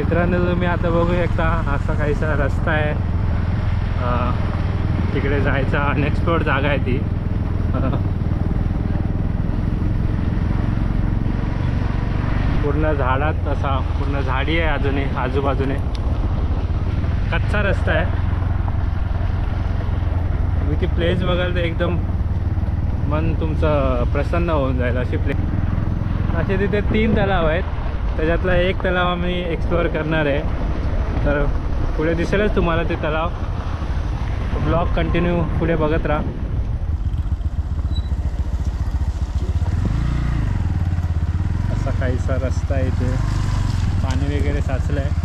मित्रांनो तुम्ही आता बघू शकता असा काहीसा रस्ता आहे, तिकडे जायचा अनएक्सप्लोर्ड जागा आहे ती. पूर्ण झाडात असा पूर्ण झाडी आहे अजूनही आजूबाजूने, कच्चा रस्ता आहे. तुम्ही ती प्लेस बघाल तर एकदम मन तुमचं प्रसन्न होऊन जाईल अशी प्लेस. असे तिथे 3 तलाव आहेत, त्याच्यातला एक तलाव आम्ही एक्सप्लोअर करणार आहे. तर पुढे दिसेलच तुम्हाला ते तलाव. ब्लॉग कंटिन्यू पुढे बघत राहा. असा काहीसा रस्ता आहे, इथे पाणी वगैरे साचलं आहे.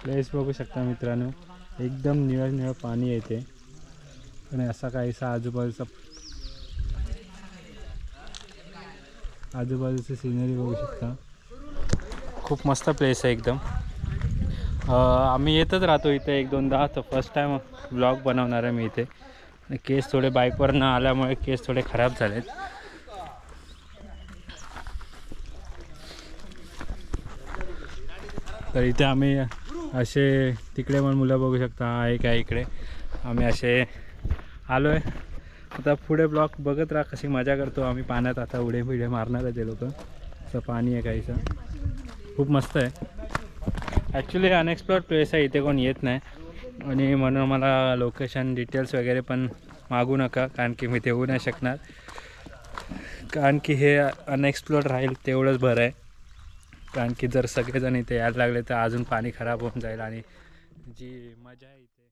प्लेस बघू शकता मित्रांनो, एकदम निळं निळं पाणी येते आणि असा काहीसा आजूबाजूची सिनरी बघू शकता. खूप मस्त प्लेस आहे एकदम. आम्ही येतच राहतो इथे 1-2दा. तर फर्स्ट टाईम ब्लॉग बनवणार आहे मी इथे. केस थोडे बाईकवर न आल्यामुळे केस थोडे खराब झालेत. तर इथे आम्ही असे तिकडे पण मुलं बघू शकता आहे काय इकडे. आम्ही असे आलो आहे. आता पुढे ब्लॉग बघत राहा कशी मजा करतो आम्ही पाण्यात. आता उडे बिडे मारणार आहे ते लोक. असं पाणी आहे काहीचं, खूप मस्त आहे. ॲक्च्युली अनएक्सप्लोर्ड प्लेस आहे, इथे कोण येत नाही आणि म्हणून मला लोकेशन डिटेल्स वगैरे पण मागू नका, कारण की मी देऊ नाही शकणार. कारण की हे अनएक्सप्लोर्ड राहील तेवढंच बरं आहे. कारण की जर सगळेजण इथे यायला लागले तर अजून पाणी खराब होऊन जाईल आणि जी मजा आहे इथे.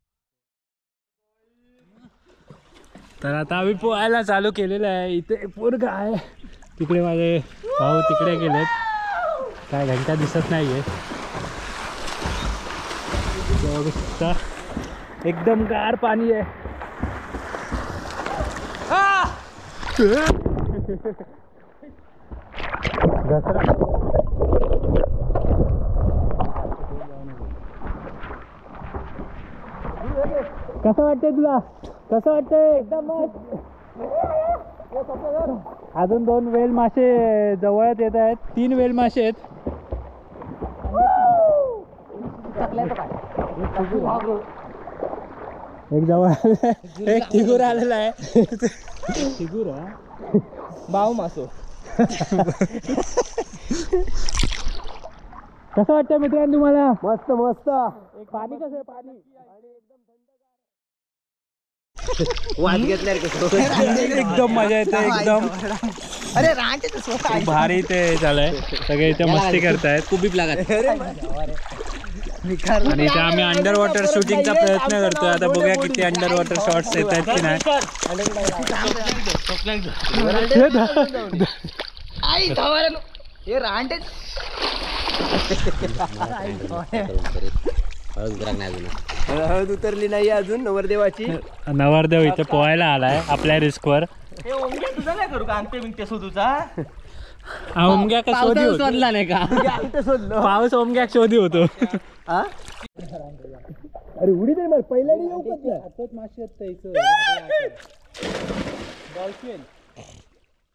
तर आता आम्ही पोहायला चालू केलेलं आहे. इथे पोरगा आहे, तिकडे माझे भाऊ तिकडे गेलेत, काय घंटा दिसत नाही आहे. बघू शकता एकदम गार पाणी आहे. कसं वाटतंय तुला? कसं वाटतंय? एकदम मस्त. अजून 2 वेल मासे जवळच येत आहेत. 3 वेल मासे आहेत. एक जवळ एक तिगूर आलेला आहे. तिगूर बाव मासो. कसं वाटतं मित्रांनो तुम्हाला? मस्त मस्त. पाणी कसं आहे? पाणी वाट घेतल्या एकदम मजा येते एकदम. अरे रांटे खूप भारी ते झालंय. सगळे इथे मस्ती करतायत. खूप बीप लागत. आणि इथे आम्ही अंडर वॉटर शूटिंगचा प्रयत्न करतोय. आता बघूया किती अंडर वॉटर शॉट्स येत आहेत की नाही. हे रांटे हळद उतरली नाही अजून नवरदेवाची. नवरदेव इथे पोहायला आलाय आपल्या रिस्कवर. हे ओंग्या तुझा काय करू का? अंगठे बिंगटे शोधूचा. ओमग्या का शोधी होतो. शोधला नाही का? पाऊस ओमग्या शोधी होतो. अरे उडी दे मला पहिल्या येऊ का? मासे डॉल्फिन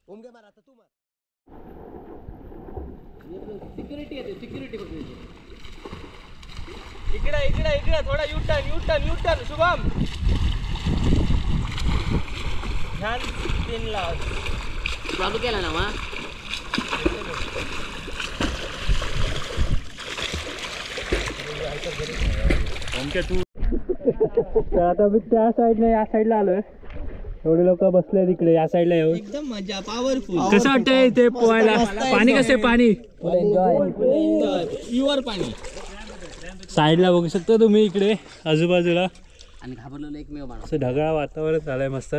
ओंग्या मार. आता तू मार. सिक्युरिटी येते. सिक्युरिटी बघ. इकडे इकडे इकडे थोडा युटर्न शुभम. ध्यान 3 लाव चालू केला ना मा. तर आता मी त्या साईडने या साईडला आलोय. एवढे लोक बसले तिकडे या साईडला येऊन. एकदम मजा पॉवरफुल. कसं वाटतंय इथे पोहायला? पाणी कसं आहे? पाणी प्युअर पाणी. साईडला बघू शकता तुम्ही इकडे आजूबाजूला. आणि घाबरलेलं एकमेव माणूस. असं ढगाळ वातावरण झालंय मस्त.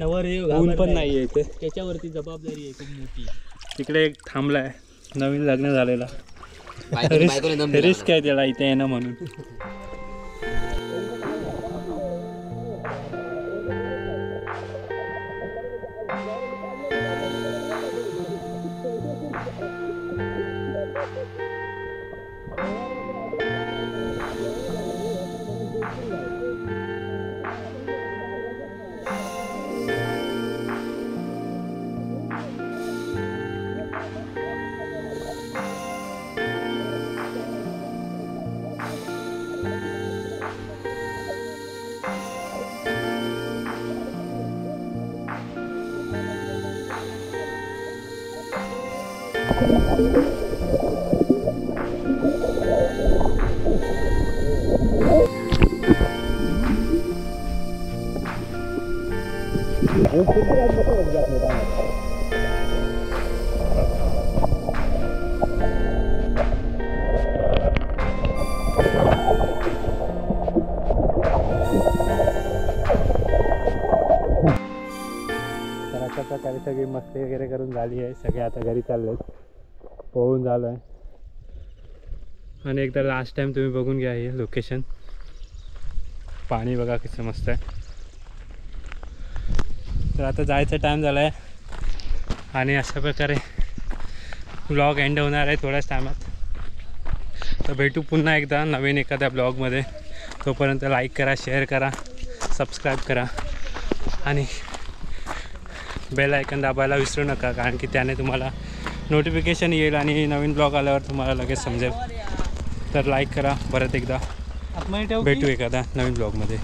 ऊन पण नाहीये इथे. त्याच्यावरती जबाबदारी आहे खूप मोठी. तिकडे एक थांबलाय नवीन लग्न झालेला. रिस्क आहे त्याला इथे येणं म्हणून. तर अशा प्रकारे सगळी मस्ती वगैरे करून झाली आहे. सगळे आता घरी चाललेत. पोहून झालं आहे. आणि एकदा लास्ट टाइम तुम्ही बघून घ्या हे लोकेशन. पाणी बघा कसं मस्त आहे. तर आता जायचा टाईम झाला आहे आणि अशा प्रकारे ब्लॉग एंड होणार आहे थोड्याच टायमात. तर भेटू पुन्हा एकदा नवीन एखाद्या ब्लॉगमध्ये. तोपर्यंत लाईक करा, शेअर करा, सबस्क्राईब करा आणि बेल आयकन दाबायला विसरू नका, कारण की त्याने तुम्हाला नोटिफिकेशन येईल आणि नवीन ब्लॉग आल्यावर तुम्हाला लगेच समजेल. तर लाईक करा परत एकदा. भेटू एखाद्या नवीन ब्लॉगमध्ये.